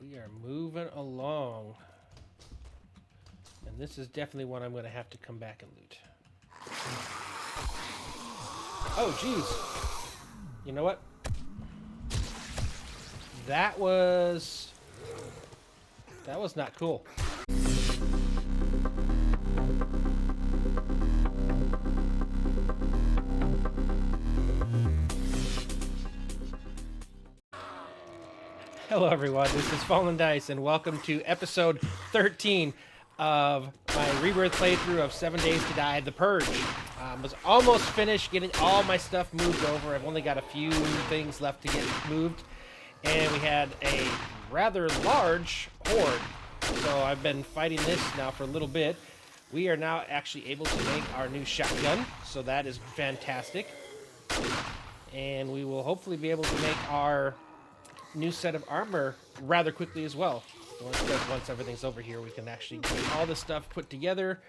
We are moving along. And this is definitely one I'm going to have to come back and loot. Oh, jeez. You know what? That was not cool. Hello everyone, this is Fallen Dice, and welcome to episode 13 of my Rebirth playthrough of 7 Days to Die, The Purge. Was almost finished getting all my stuff moved over. I've only got a few things left to get moved, and we had a rather large horde, so I've been fighting this now for a little bit. We are now actually able to make our new shotgun, so that is fantastic, and we will hopefully be able to make our new set of armor rather quickly as well. Once everything's over here, we can actually get all this stuff put together.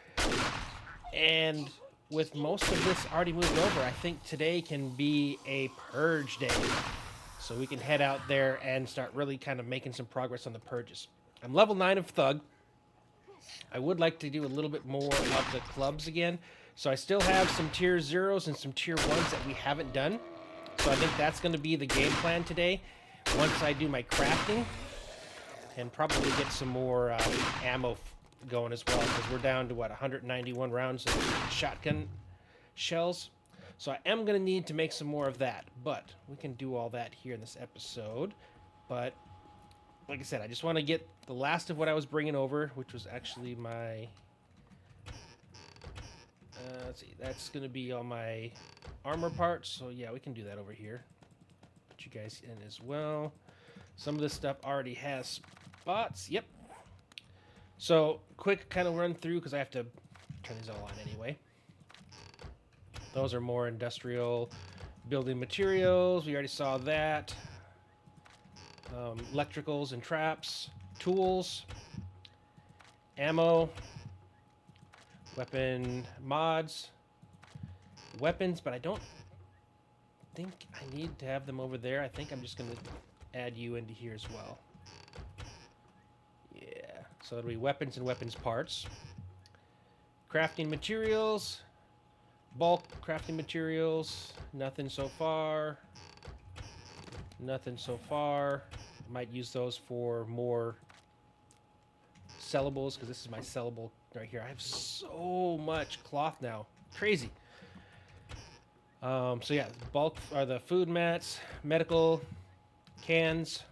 And with most of this already moved over, I think today can be a purge day. So we can head out there and start really kind of making some progress on the purges. I'm level 9 of Thug. I would like to do a little bit more of the clubs again. So I still have some tier 0s and some tier 1s that we haven't done. So I think that's going to be the game plan today. Once I do my crafting, and probably get some more ammo going as well, because we're down to, what, 191 rounds of shotgun shells. So I am going to need to make some more of that, but we can do all that here in this episode. But, like I said, I just want to get the last of what I was bringing over, which was actually my... let's see, that's going to be all my armor parts, so yeah, we can do that over here. You guys in as well. Some of this stuff already has spots. Yep. So quick kind of run through, because I have to turn these all on anyway. Those are more industrial building materials. We already saw that. Electricals and traps, tools, ammo, weapon mods, weapons, but I don't think I need to have them over there. I think I'm just going to add you into here as well. Yeah, so it'll be weapons and weapons parts. Crafting materials, bulk crafting materials, nothing so far. Nothing so far. I might use those for more sellables, because this is my sellable right here. I have so much cloth now. Crazy. So yeah, bulk are the food mats, medical, cans,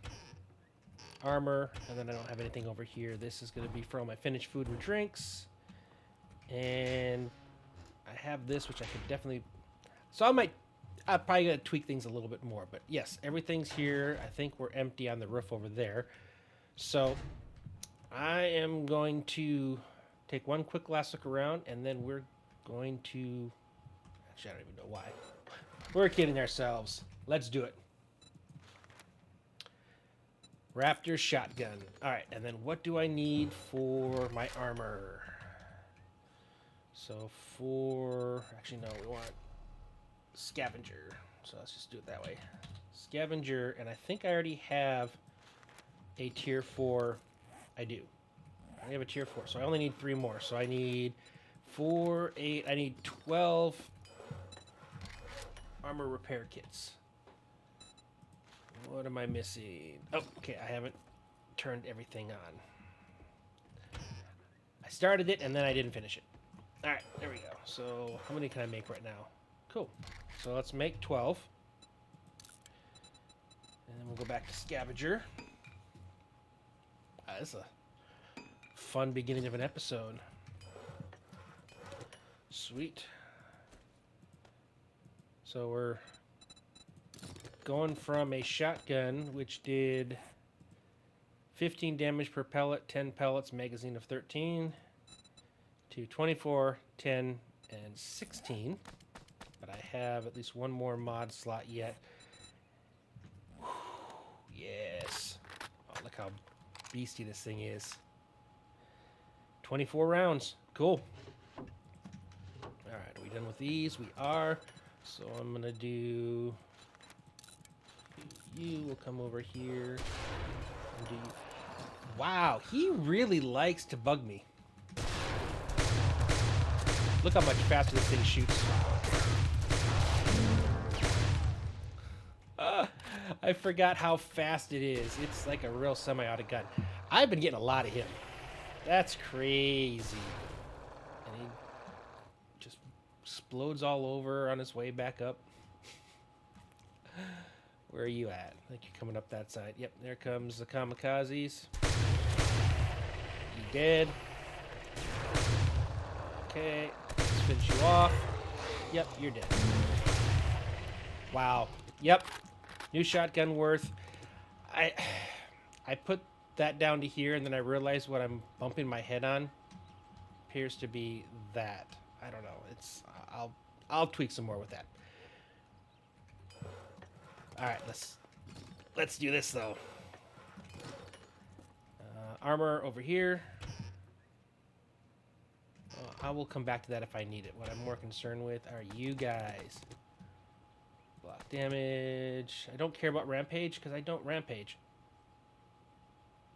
armor, and then I don't have anything over here. This is going to be for all my finished food and drinks. And I have this, which I could definitely... So I'm probably going to tweak things a little bit more. But yes, everything's here. I think we're empty on the roof over there. So I am going to take one quick last look around, and then we're going to... Actually, I don't even know why. We're kidding ourselves. Let's do it. Raptor shotgun. All right, and then what do I need for my armor? So for... Actually, no, we want scavenger. So let's just do it that way. Scavenger, and I think I already have a tier 4. I do. I have a tier 4, so I only need 3 more. So I need 4, 8, I need 12... armor repair kits. What am I missing? Oh, okay, I haven't turned everything on. I started it and then I didn't finish it. Alright, there we go. So, how many can I make right now? Cool. So let's make 12. And then we'll go back to scavenger. This is a fun beginning of an episode. Sweet. So we're going from a shotgun, which did 15 damage per pellet, 10 pellets, magazine of 13, to 24, 10, and 16. But I have at least one more mod slot yet. Whew, yes. Oh, look how beastie this thing is. 24 rounds. Cool. All right, are we done with these? We are. So I'm going to do... You will come over here and do Wow, he really likes to bug me. Look how much faster this thing shoots. I forgot how fast it is. It's like a real semi-auto gun. I've been getting a lot of him. That's crazy. And he just explodes all over on his way back up. Where are you at? I think you're coming up that side. Yep, there comes the kamikazes. You dead. Okay, let's finish you off. Yep, you're dead. Wow. Yep. New shotgun worth. I put that down to here, and then I realized what I'm bumping my head on appears to be that. I don't know. It's I'll tweak some more with that. All right, let's do this though. Armor over here. I will come back to that if I need it. What I'm more concerned with are you guys. Block damage. I don't care about rampage because I don't rampage.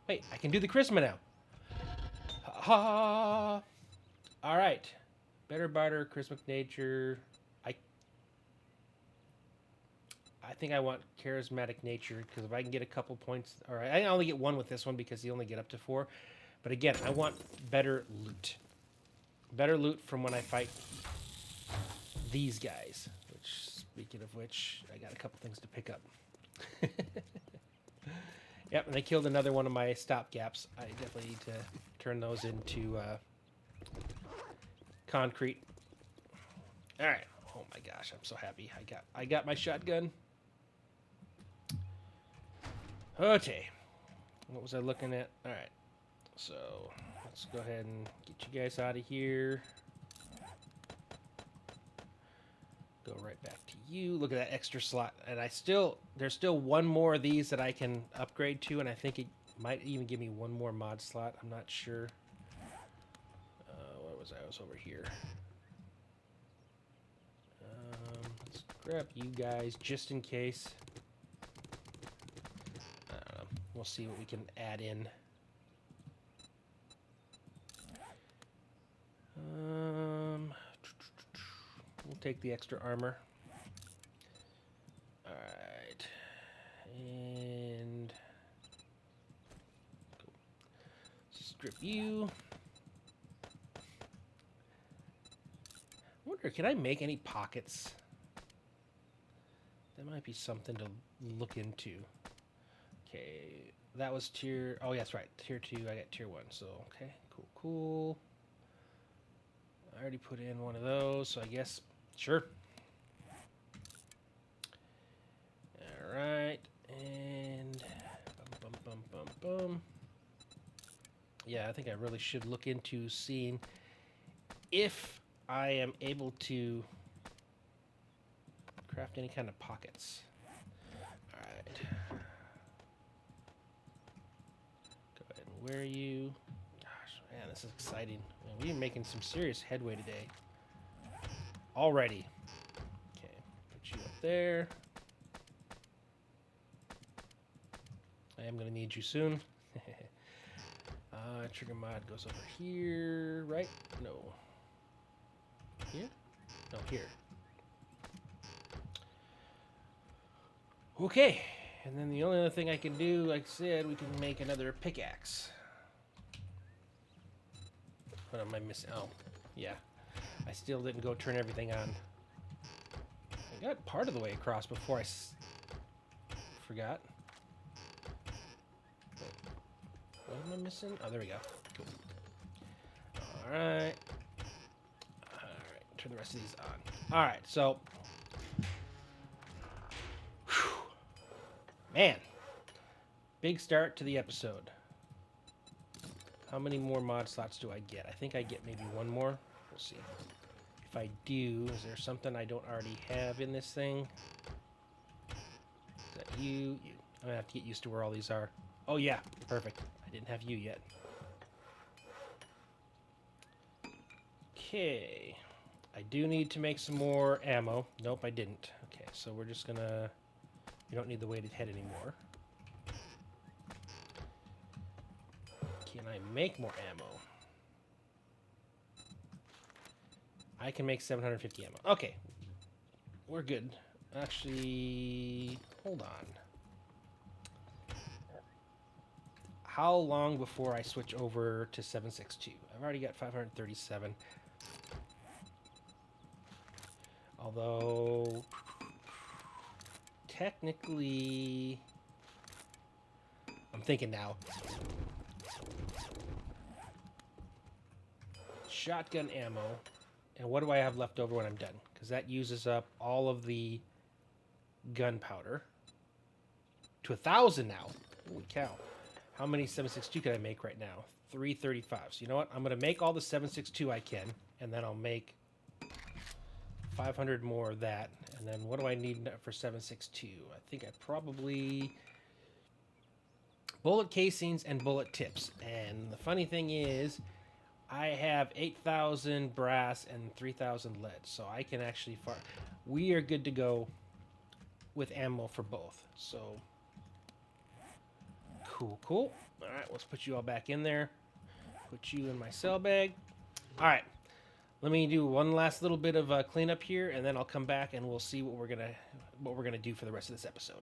Wait, I can do the charisma now. Ha! All right. Better barter, charismatic nature. I think I want charismatic nature because if I can get a couple points, all right, I only get one with this one because you only get up to 4. But again, I want better loot. Better loot from when I fight these guys. Which, speaking of which, I got a couple things to pick up. Yep, and I killed another one of my stopgaps. I definitely need to turn those into concrete. All right. Oh my gosh, I'm so happy. I got my shotgun. Okay. What was I looking at? All right. So let's go ahead and get you guys out of here. Go right back to you. Look at that extra slot. And there's still one more of these that I can upgrade to, and I think it might even give me one more mod slot. I'm not sure. Where was I? I was over here. Let's grab you guys just in case. I don't know. We'll see what we can add in. We'll take the extra armor. All right, and cool. Strip you. I wonder, can I make any pockets? That might be something to look into. Okay, that was tier. Oh, yeah, that's right. Tier 2. I got tier 1. So okay, cool. I already put in one of those, so I guess sure. All right, and bum. Yeah, I think I really should look into seeing if I am able to craft any kind of pockets. All right. Go ahead and wear you. Gosh, man, this is exciting. Man, we're making some serious headway today. Already. Okay, put you up there. I am going to need you soon. Trigger mod goes over here, right? No. Here? No, here. Okay, and then the only other thing I can do, like I said, we can make another pickaxe. What am I missing? Oh, yeah. I still didn't go turn everything on. I got part of the way across before I forgot. What am I missing? Oh, there we go. Cool. Alright. Alright, turn the rest of these on. Alright, so... Whew. Man. Big start to the episode. How many more mod slots do I get? I think I get maybe one more. We'll see. If I do, is there something I don't already have in this thing? Is that you? You. I'm gonna have to get used to where all these are. Oh yeah, perfect. I didn't have you yet. Okay. I do need to make some more ammo. Nope, I didn't. Okay, so we're just gonna... We don't need the weighted head anymore. Can I make more ammo? I can make 750 ammo. Okay. We're good. Actually, hold on. How long before I switch over to 762? I've already got 537. Although, technically, I'm thinking now. Shotgun ammo. And what do I have left over when I'm done? Because that uses up all of the gunpowder. To 1,000 now. Holy cow. How many 762 can I make right now? 335. So you know what? I'm going to make all the 762 I can. And then I'll make 500 more of that. And then what do I need for 762? I think I probably... bullet casings and bullet tips. And the funny thing is, I have 8,000 brass and 3,000 lead. So I can actually... we are good to go with ammo for both. So... cool. All right, let's put you all back in there. Put you in my cell bag. All right, let me do one last little bit of cleanup here, and then I'll come back and we'll see what we're gonna do for the rest of this episode.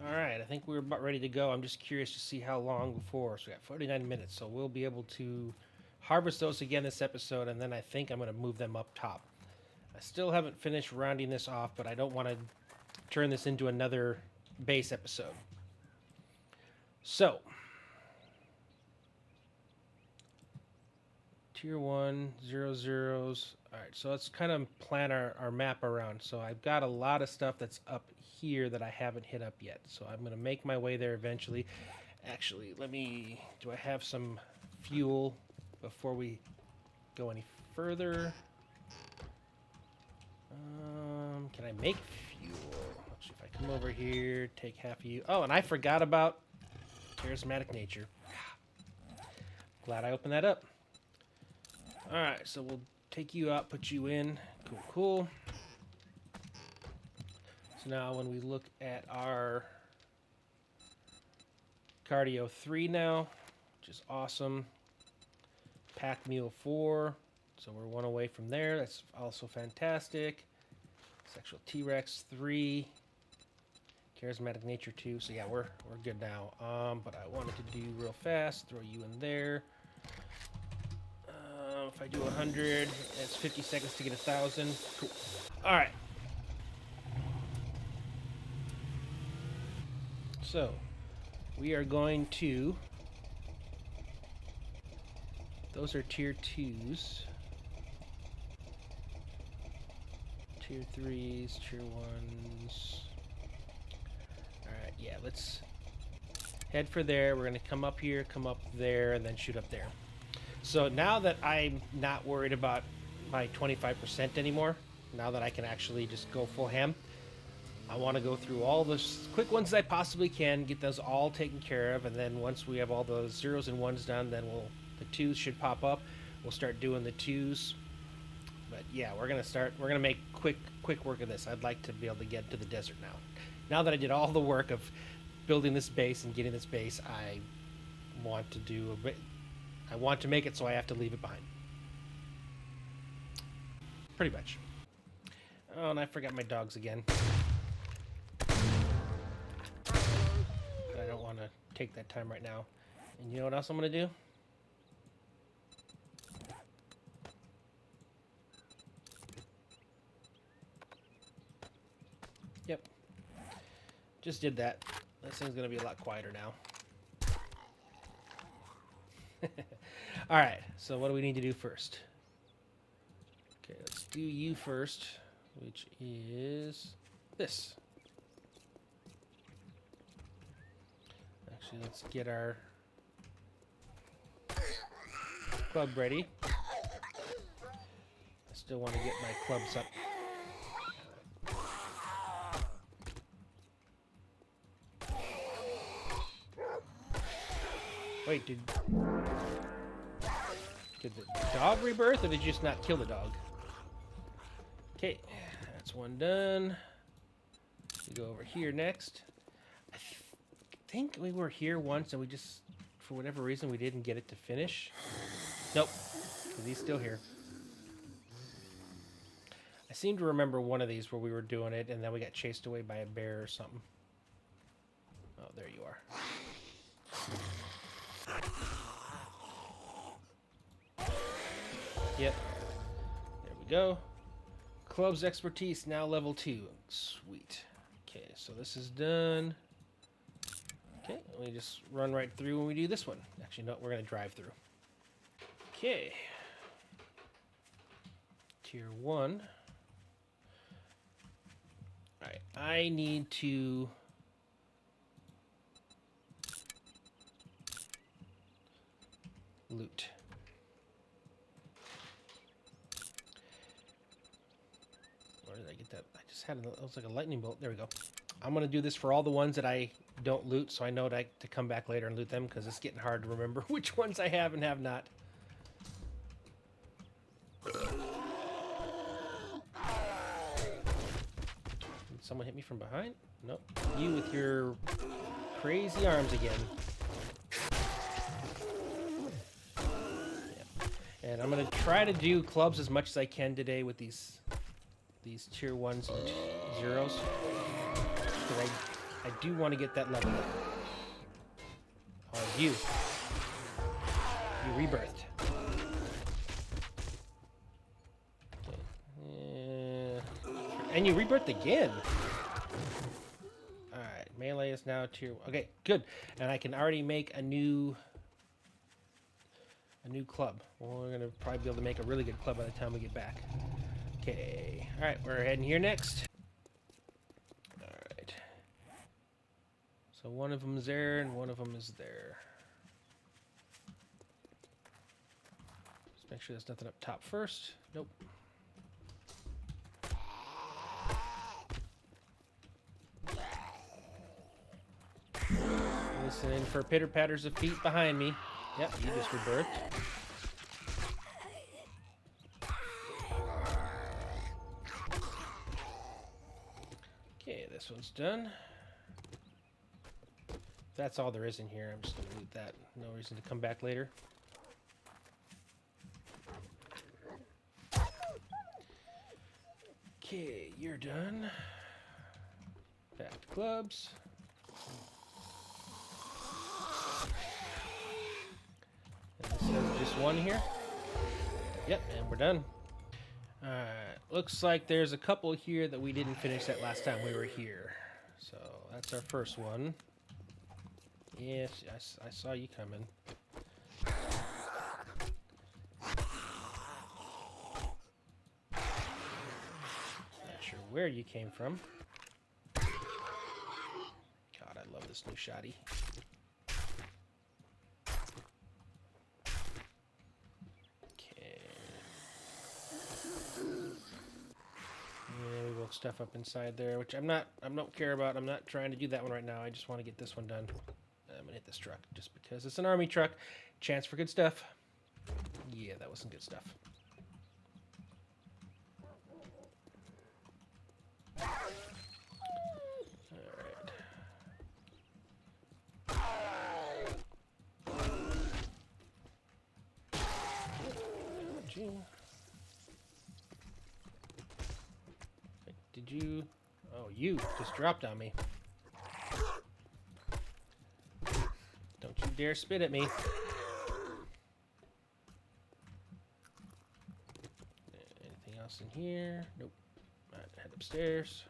All right, I think we're about ready to go. I'm just curious to see how long before. So we got 49 minutes, so we'll be able to harvest those again this episode, and then I think I'm gonna move them up top. I still haven't finished rounding this off, but I don't want to turn this into another base episode. So, tier 1, 0 zeros. All right, so let's kind of plan our map around. So I've got a lot of stuff that's up here that I haven't hit up yet. So I'm going to make my way there eventually. Actually, do I have some fuel before we go any further? Can I make fuel? Let's see if I come over here, take half of you. Oh, and I forgot about charismatic nature. Glad I opened that up. Alright, so we'll take you out, put you in. Cool. So now when we look at our cardio 3 now, which is awesome. Pack mule 4. So we're one away from there. That's also fantastic. Sexual T-Rex 3. Charismatic nature 2, so yeah, we're good now. But I wanted to do real fast, throw you in there. If I do 100, that's 50 seconds to get 1,000. Cool. All right. So we are going to. Those are tier 2s. Tier 3s, tier 1s. Alright, yeah, let's head for there. We're going to come up here, come up there, and then shoot up there. So now that I'm not worried about my 25% anymore, now that I can actually just go full ham, I want to go through all the quick ones I possibly can, get those all taken care of, and then once we have all the zeros and ones done, then the 2s should pop up. We'll start doing the 2s. But yeah, we're going to make quick work of this. I'd like to be able to get to the desert now. Now that I did all the work of building this base and getting this base, I want to make it so I have to leave it behind. Pretty much. Oh, and I forgot my dogs again. But I don't want to take that time right now. And you know what else I'm going to do? Yep. Just did that. This thing's going to be a lot quieter now. Alright, so what do we need to do first? Okay, let's do you first, which is this. Actually, let's get our club ready. I still want to get my clubs up. Wait, did the dog rebirth, or did you just not kill the dog? Okay, that's one done. We go over here next. I think we were here once and we just for whatever reason we didn't get it to finish. Nope, because he's still here. I seem to remember one of these where we were doing it and then we got chased away by a bear or something. Oh, there you are. Yep. There we go. Club's expertise now level 2. Sweet. Okay, so this is done. Okay, we just run right through when we do this one. Actually, no, we're going to drive through. Okay. Tier 1. Alright, I need to loot. Where did I get that? I just had it was like a lightning bolt. There we go. I'm going to do this for all the ones that I don't loot, so I know to come back later and loot them, because it's getting hard to remember which ones I have and have not. Did someone hit me from behind? Nope. You with your crazy arms again. Yep. And I'm going to try to do clubs as much as I can today with these tier 1s and 0s. Because I do want to get that level up. Oh, you rebirthed. Okay. And you rebirthed again. Alright, melee is now tier 1. Okay, good. And I can already make a new club. Well, we're going to probably be able to make a really good club by the time we get back. Okay. Alright, we're heading here next. Alright. So one of them is there and one of them is there. Let's make sure there's nothing up top first. Nope. Listening for pitter patters of feet behind me. Yep, you just rebirthed. Okay, this one's done. If that's all there is in here, I'm just going to loot that. No reason to come back later. Okay, you're done. Back to clubs. And this is just one here. Yep, and we're done. Alright, looks like there's a couple here that we didn't finish that last time we were here. So, that's our first one. Yes, I saw you coming. Not sure where you came from. God, I love this new shotty. Stuff up inside there, which I don't care about. I'm not trying to do that one right now. I just want to get this one done. I'm gonna hit this truck just because it's an army truck. Chance for good stuff. Yeah, that was some good stuff. Alright. Did you? Oh, you just dropped on me. Don't you dare spit at me. Anything else in here? Nope. Alright, head upstairs.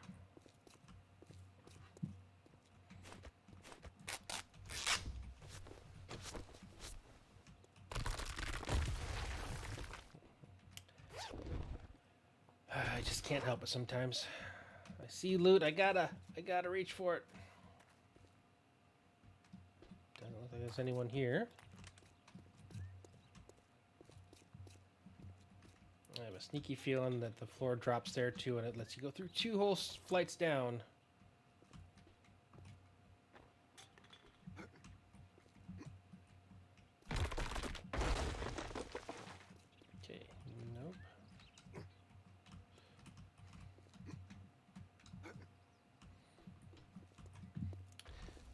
I just can't help it sometimes. I see loot, I gotta reach for it. Doesn't look like there's anyone here. I have a sneaky feeling that the floor drops there too, and it lets you go through 2 whole flights down. Okay, nope.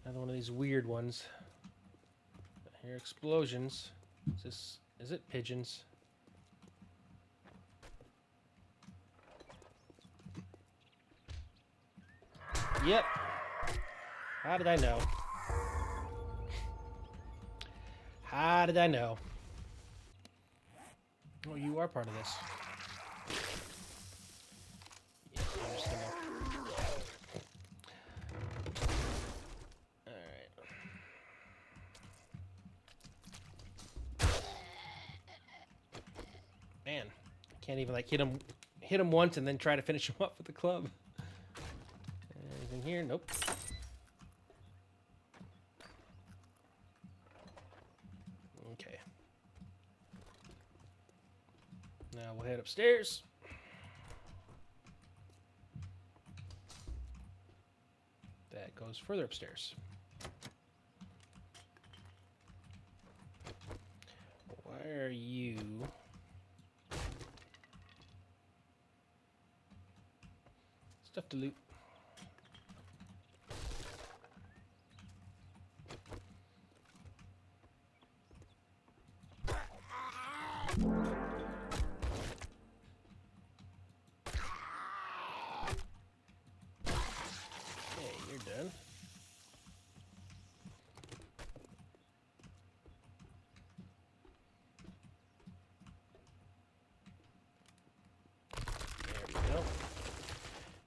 Another one of these weird ones. hear explosions. Is it pigeons? Yep. How did I know? How did I know? Oh, you are part of this. Yeah, I'm just gonna... Alright. Man, can't even like hit him once and then try to finish him up with the club. Anything here? Nope. Okay. Now we'll head upstairs. That goes further upstairs. Why are you... Stuff to loot. Done. There we go.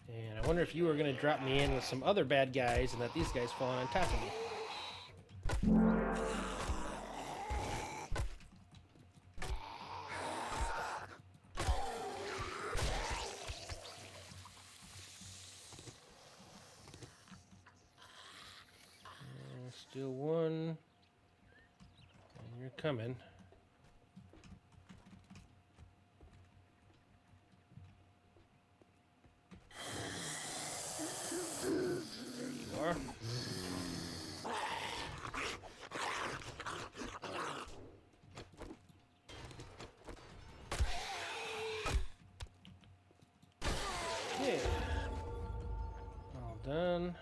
And I wonder if you were going to drop me in with some other bad guys and that these guys fall on top of me. Still one. And you're coming. There you are. Okay. All done.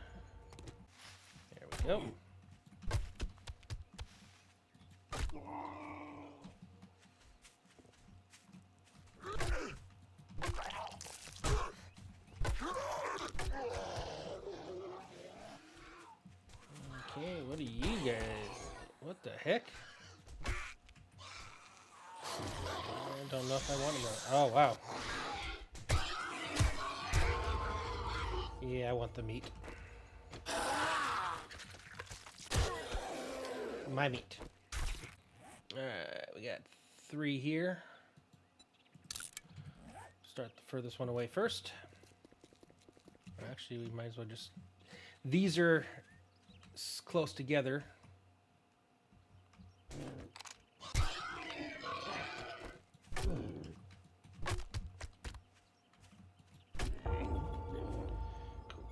There we go. Okay, what are you guys? What the heck? I don't know if I want to know. Oh, wow. Yeah, I want the meat. My meat. Alright, we got 3 here. Start the furthest one away first. Actually, we might as well just... These are close together.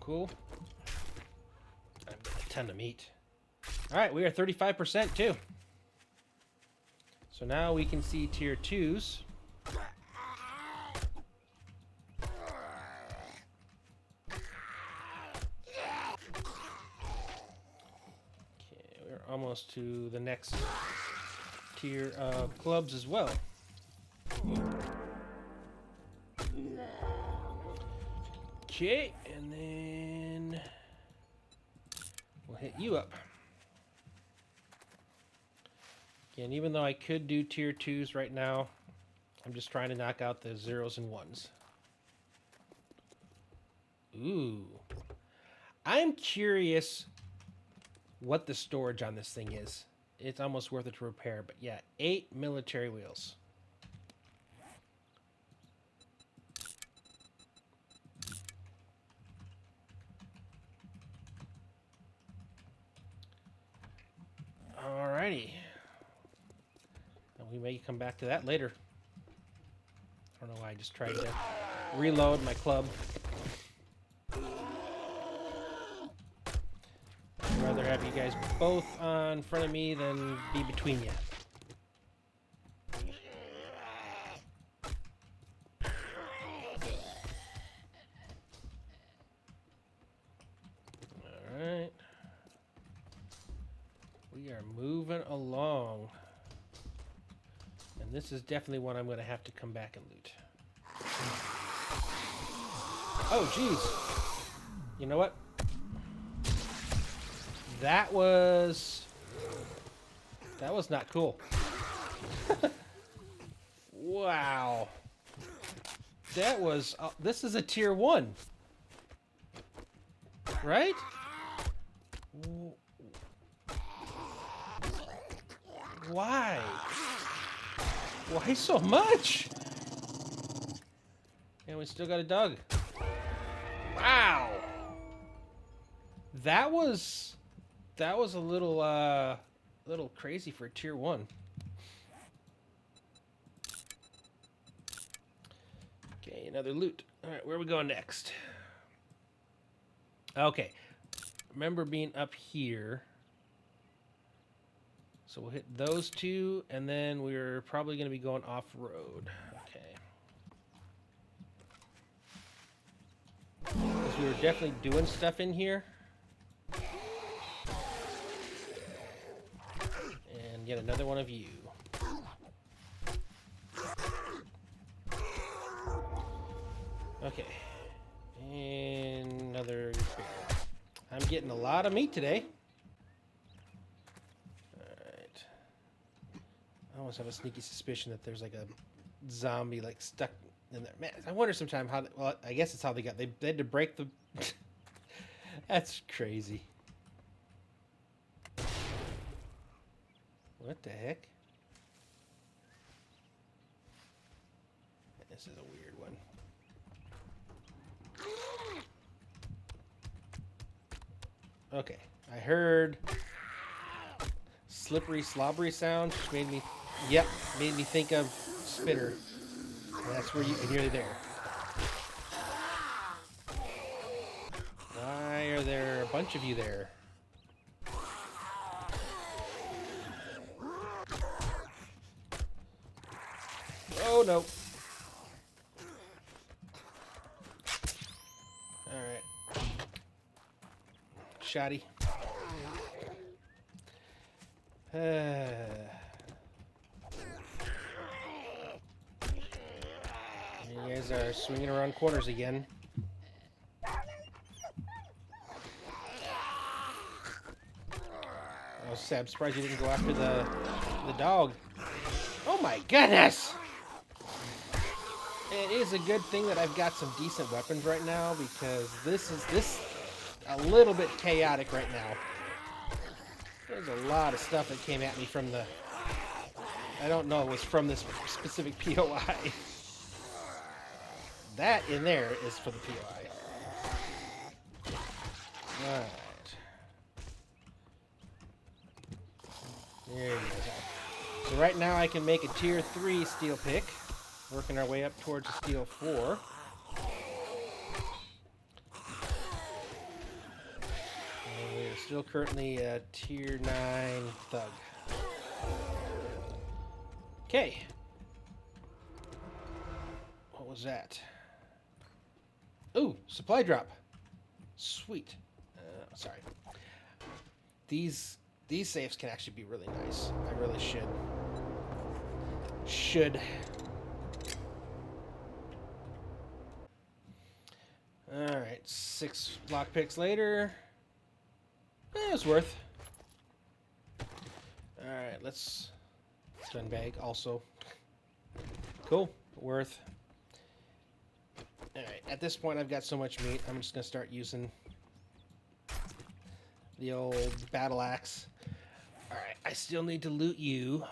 Cool. I've got a ton of meat. Alright, we are 35% too. So now we can see tier 2s. Almost to the next tier of clubs as well. Okay, and then we'll hit you up. Again, even though I could do tier 2s right now, I'm just trying to knock out the 0s and 1s. Ooh. I'm curious what the storage on this thing is. It's almost worth it to repair, but yeah, 8 military wheels. Alrighty. And we may come back to that later. I don't know why I just tried to reload my club. I'd rather have you guys both on front of me than be between you. Alright. We are moving along. long. And this is definitely one I'm going to have to come back and loot. Oh, jeez. You know what? That was not cool. Wow. That was... this is a tier 1. Right? Why? Why so much? And we still got a dog. Wow. That was a little crazy for tier 1. Okay, another loot. All right, where are we going next? Okay. Remember being up here. So we'll hit those two, and then we're probably going to be going off-road. Okay. Because we were definitely doing stuff in here. And yet another one of you. Okay. And another bear. I'm getting a lot of meat today. Alright. I almost have a sneaky suspicion that there's like a zombie like stuck in there. Man, I wonder sometime how... well, I guess it's how they got... They had to break the... That's crazy. What the heck? This is a weird one. Okay, I heard slippery, slobbery sound, which made me, made me think of Spitter. And that's where you're nearly there. Why are there a bunch of you there? Oh no. Alright. Shoddy. You guys are swinging around corners again. Oh, Seb, I'm surprised you didn't go after the dog. Oh my goodness! It is a good thing that I've got some decent weapons right now, because this is a little bit chaotic right now. There's a lot of stuff that came at me from the... I don't know it was from this specific POI. That in there is for the POI. Alright. There you go. So right now I can make a tier 3 steel pick. Working our way up towards a steel 4. And we're still currently a tier 9 thug. Okay. What was that? Ooh, supply drop. Sweet. Sorry. These safes can actually be really nice. I really should. Alright, 6 lockpicks later. It was worth. Alright, let's gun bag also. Cool, worth. Alright, at this point I've got so much meat, I'm just going to start using the old battle axe. Alright, I still need to loot you.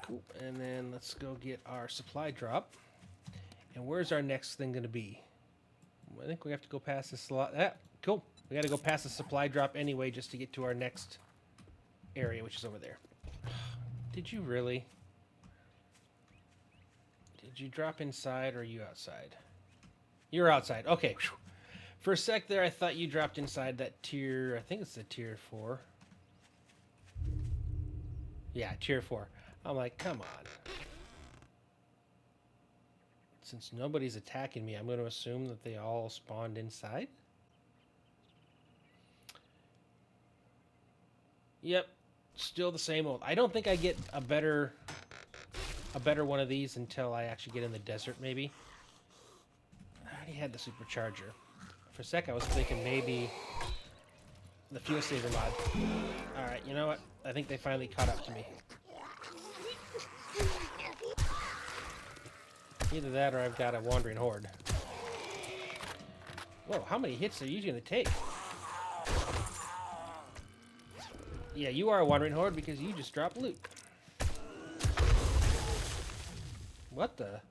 Cool, and then let's go get our supply drop. And where's our next thing going to be? I think we have to go past this slot. Cool. We got to go past the supply drop anyway just to get to our next area, which is over there. Did you really? Did you drop inside or are you outside? You're outside. Okay. For a sec there, I thought you dropped inside that tier. I think it's the tier 4. Yeah, tier 4. I'm like, come on. Since nobody's attacking me, I'm going to assume that they all spawned inside. Yep, still the same old. I don't think I get a better one of these until I actually get in the desert, maybe. I already had the supercharger. For a sec, I was thinking maybe the fuel saver mod. Alright, you know what? I think they finally caught up to me. Either that or I've got a wandering horde. Whoa, how many hits are you going to take? Yeah, you are a wandering horde because you just dropped loot. What the?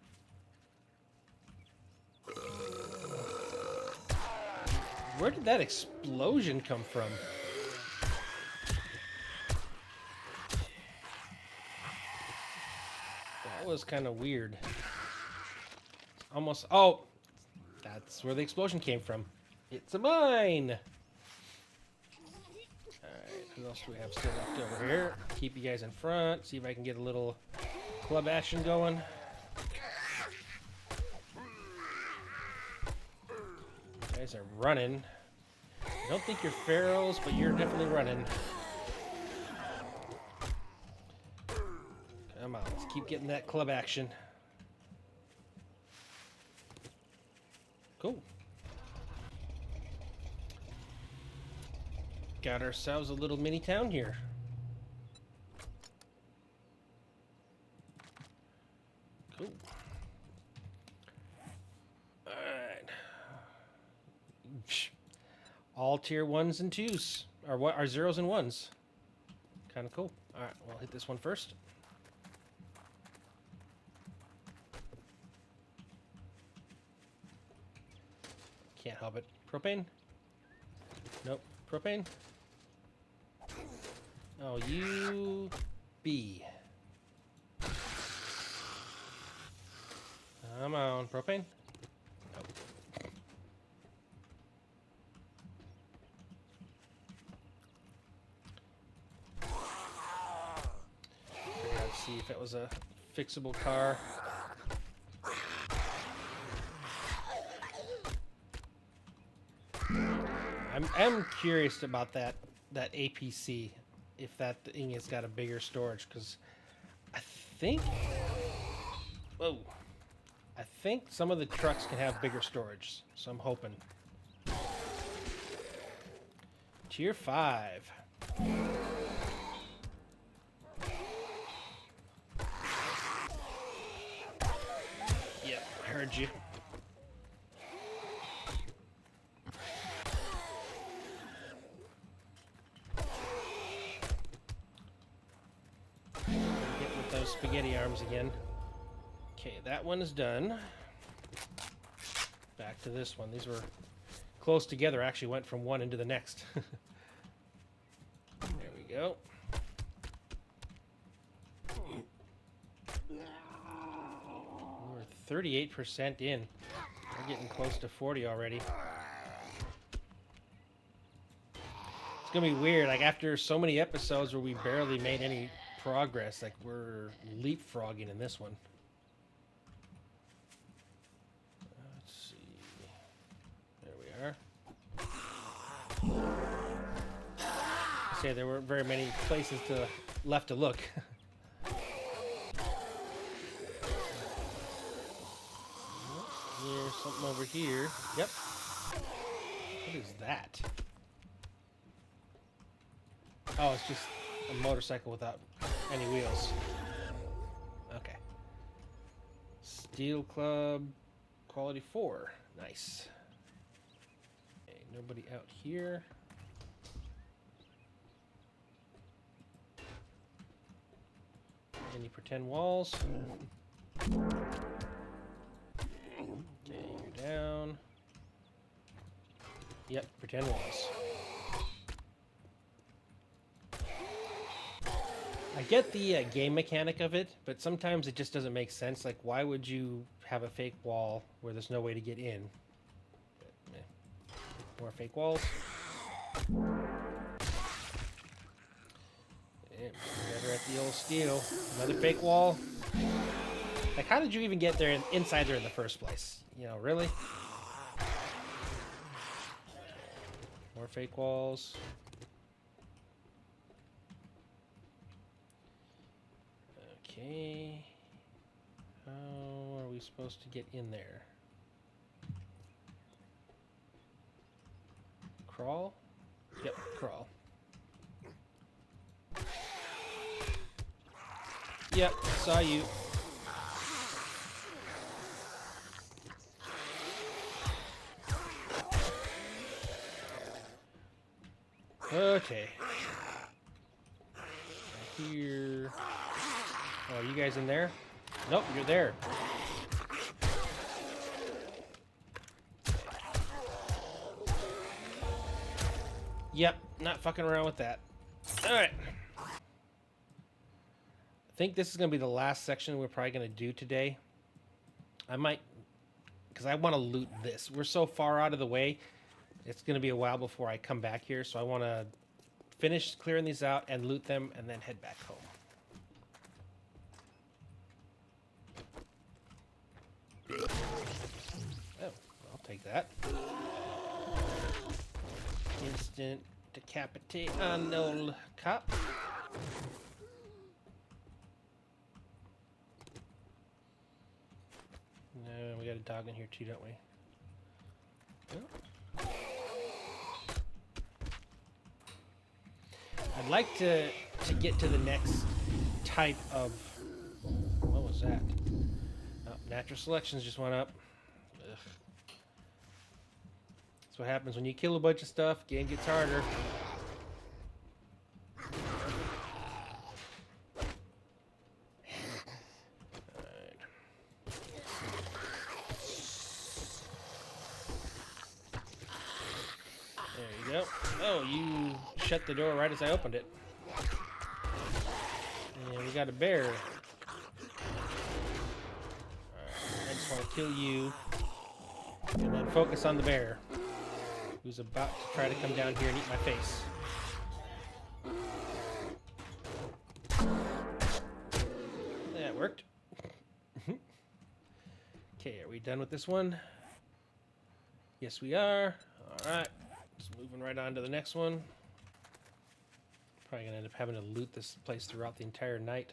Where did that explosion come from? That was kind of weird. Almost. Oh, that's where the explosion came from. It's a mine. All right, who else do we have still left over here? Keep you guys in front. See if I can get a little club action going. You guys are running. I don't think you're pharaohs, but you're definitely running. Come on, let's keep getting that club action. Cool. Got ourselves a little mini town here. Cool. Alright. All tier 1s and 2s. Or what are 0s and 1s. Kind of cool. Alright, we'll hit this one first. Can't help it. Propane? Nope. Propane? Oh, you... B. Come on. Propane? Nope. Figured I'd see if it was a fixable car. I'm curious about that APC, if that thing has got a bigger storage, because I think, whoa, I think some of the trucks can have bigger storage, so I'm hoping. Tier 5. Yep, I heard you. Spaghetti arms again. Okay, that one is done. Back to this one. These were close together. Actually went from one into the next. There we go. We're 38% in. We're getting close to 40 already. It's gonna be weird. Like after so many episodes where we barely made any progress, like we're leapfrogging in this one. Let's see. There we are. Say there weren't very many places left to look. Here's something over here. Yep. What is that? Oh, it's just a motorcycle without any wheels. Okay. Steel Club quality 4. Nice. Okay, nobody out here. Any pretend walls? Okay, you're down. Yep, pretend walls. I get the game mechanic of it, but sometimes it just doesn't make sense. Like, why would you have a fake wall where there's no way to get in? But, more fake walls. Never at the old steel. Another fake wall. Like, how did you even get there inside there in the first place? You know, really? More fake walls. Okay. How are we supposed to get in there? Crawl? Yep, crawl. Yep, saw you. Okay. Here. Oh, are you guys in there? Nope, you're there. Yep, not fucking around with that. Alright. I think this is going to be the last section we're probably going to do today. I might... Because I want to loot this. We're so far out of the way. It's going to be a while before I come back here. So I want to finish clearing these out and loot them and then head back home. Oh, I'll take that. Instant decapitate on old cop. No, we got a dog in here too, don't we? Oh. I'd like to get to the next type of... What was that? Oh, natural selections just went up. Ugh. That's what happens when you kill a bunch of stuff. Game gets harder. Oh, you shut the door right as I opened it. And we got a bear. Alright, I just want to kill you. And then focus on the bear, who's about to try to come down here and eat my face. That worked. Okay, are we done with this one? Yes, we are. Alright. Just moving right on to the next one. Probably gonna end up having to loot this place throughout the entire night.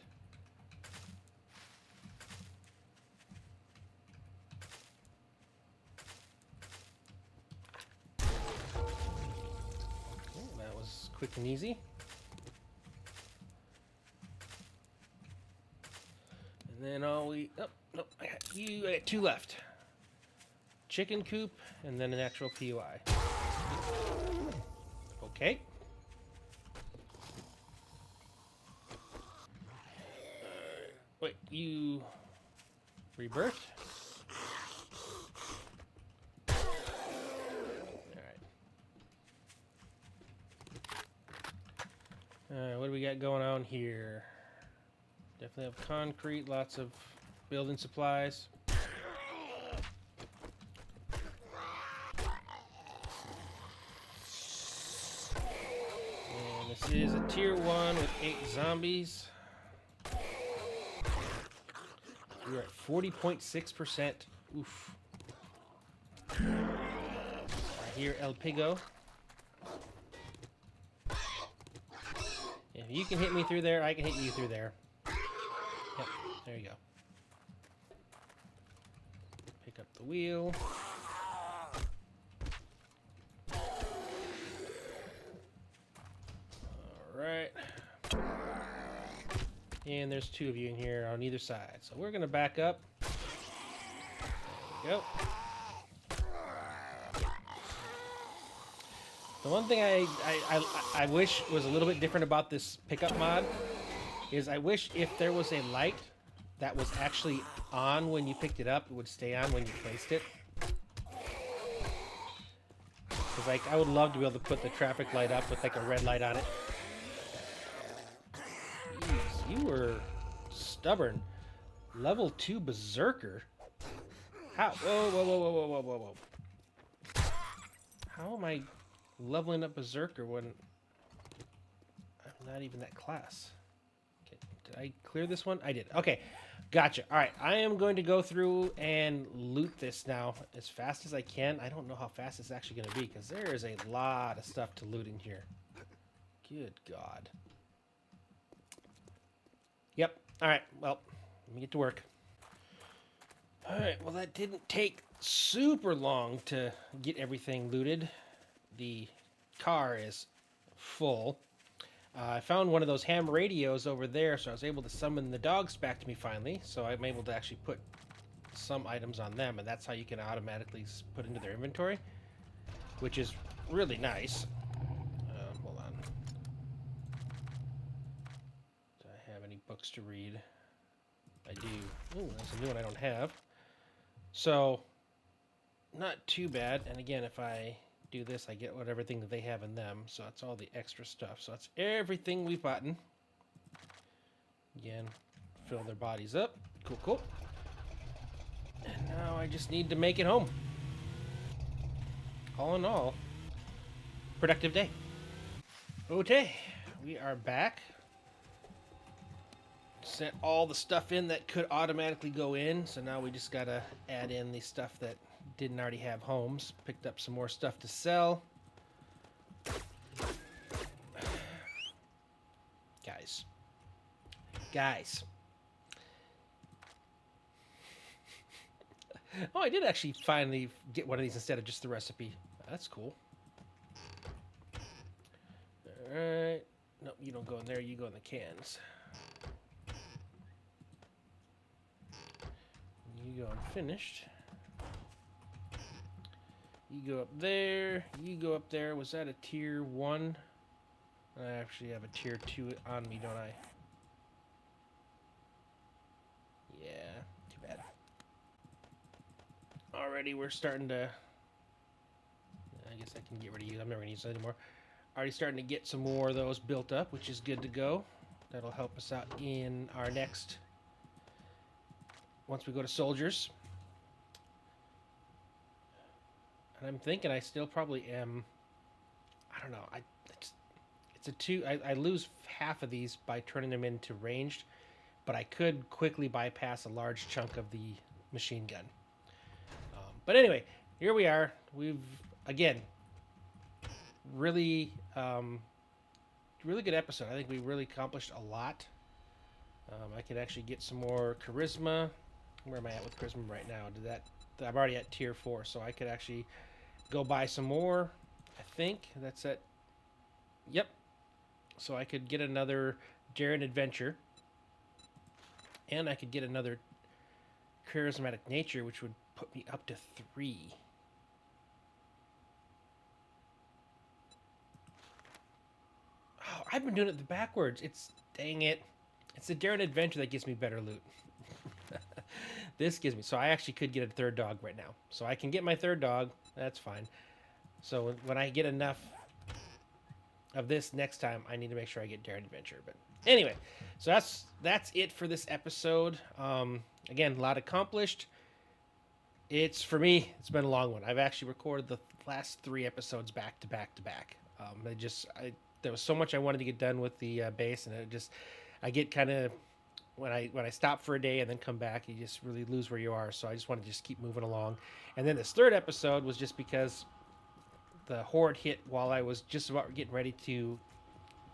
Oh, that was quick and easy. And then all we... Oh, no, I got two left. Chicken coop and then an actual POI. Okay. Wait, you... Rebirth? Alright. What do we got going on here? Definitely have concrete, lots of building supplies. This is a tier 1 with 8 zombies. We're at 40.6%. Oof. I hear El Pigo. If you can hit me through there, I can hit you through there. Yep, there you go. Pick up the wheel. Alright. And there's 2 of you in here on either side. So we're going to back up. There we go. The one thing I wish was a little bit different about this pickup mod is I wish if there was a light that was actually on when you picked it up, it would stay on when you placed it. Because like, I would love to be able to put the traffic light up with like a red light on it. Jeez, you were stubborn. Level 2 Berserker. How? Whoa, whoa, whoa, whoa, whoa, whoa, whoa, whoa. How am I leveling up Berserker when I'm not even that class? Okay, did I clear this one? I did. Okay, gotcha. All right, I am going to go through and loot this now as fast as I can. I don't know how fast it's actually going to be because there is a lot of stuff to loot in here. Good God. Yep, All right, well, let me get to work. All right, well, that didn't take super long to get everything looted. The car is full. I found one of those ham radios over there, so I was able to summon the dogs back to me finally. So I'm able to actually put some items on them, and that's how you can automatically put into their inventory, which is really nice. Hold on. Do I have any books to read? I do. Oh, that's a new one I don't have. So, not too bad. And again, if I do this, I get everything that they have in them. So that's all the extra stuff. So that's everything we've bought. Again, fill their bodies up. Cool, cool. And now I just need to make it home. All in all, productive day. Okay, we are back. Set all the stuff in that could automatically go in. So now we just gotta add in the stuff that didn't already have homes. Picked up some more stuff to sell. Guys. Oh, I did actually finally get one of these instead of just the recipe. That's cool. Alright. Nope, you don't go in there, you go in the cans. You go unfinished. You go up there. You go up there. Was that a tier 1? I actually have a tier 2 on me, don't I? Yeah, too bad. Already we're starting to... I guess I can get rid of you. I'm never going to use it anymore. Already starting to get some more of those built up, which is good to go. That'll help us out in our next... Once we go to soldiers. And I'm thinking I still probably am... I don't know. It's a 2... I lose half of these by turning them into ranged. But I could quickly bypass a large chunk of the machine gun. But anyway, here we are. We've, again, really good episode. I think we really accomplished a lot. I could actually get some more charisma. Where am I at with charisma right now? I'm already at tier 4, so I could actually go buy some more. I think that's at... Yep. So I could get another daring adventure. And I could get another charismatic nature, which would put me up to 3. Oh, I've been doing it backwards. Dang it. It's the daring adventure that gives me better loot. This gives me... So I actually could get a 3rd dog right now. So I can get my 3rd dog. That's fine. So when I get enough of this next time, I need to make sure I get daring adventure. But anyway, so that's it for this episode. Again, a lot accomplished. For me, it's been a long one. I've actually recorded the last 3 episodes back to back to back. There was so much I wanted to get done with the base, and I get kind of... When I stop for a day and then come back, you just really lose where you are. So I just want to just keep moving along. And then this 3rd episode was just because the horde hit while I was just about getting ready to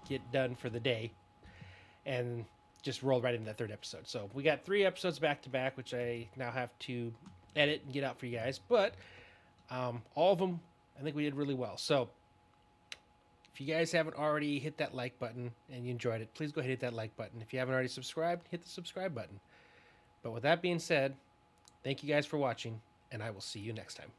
get done for the day, and just rolled right into that 3rd episode. So we got 3 episodes back to back, which I now have to edit and get out for you guys. But all of them, I think we did really well. So if you guys haven't already hit that like button and you enjoyed it, please go ahead and hit that like button. If you haven't already subscribed, hit the subscribe button. But with that being said, thank you guys for watching, and I will see you next time.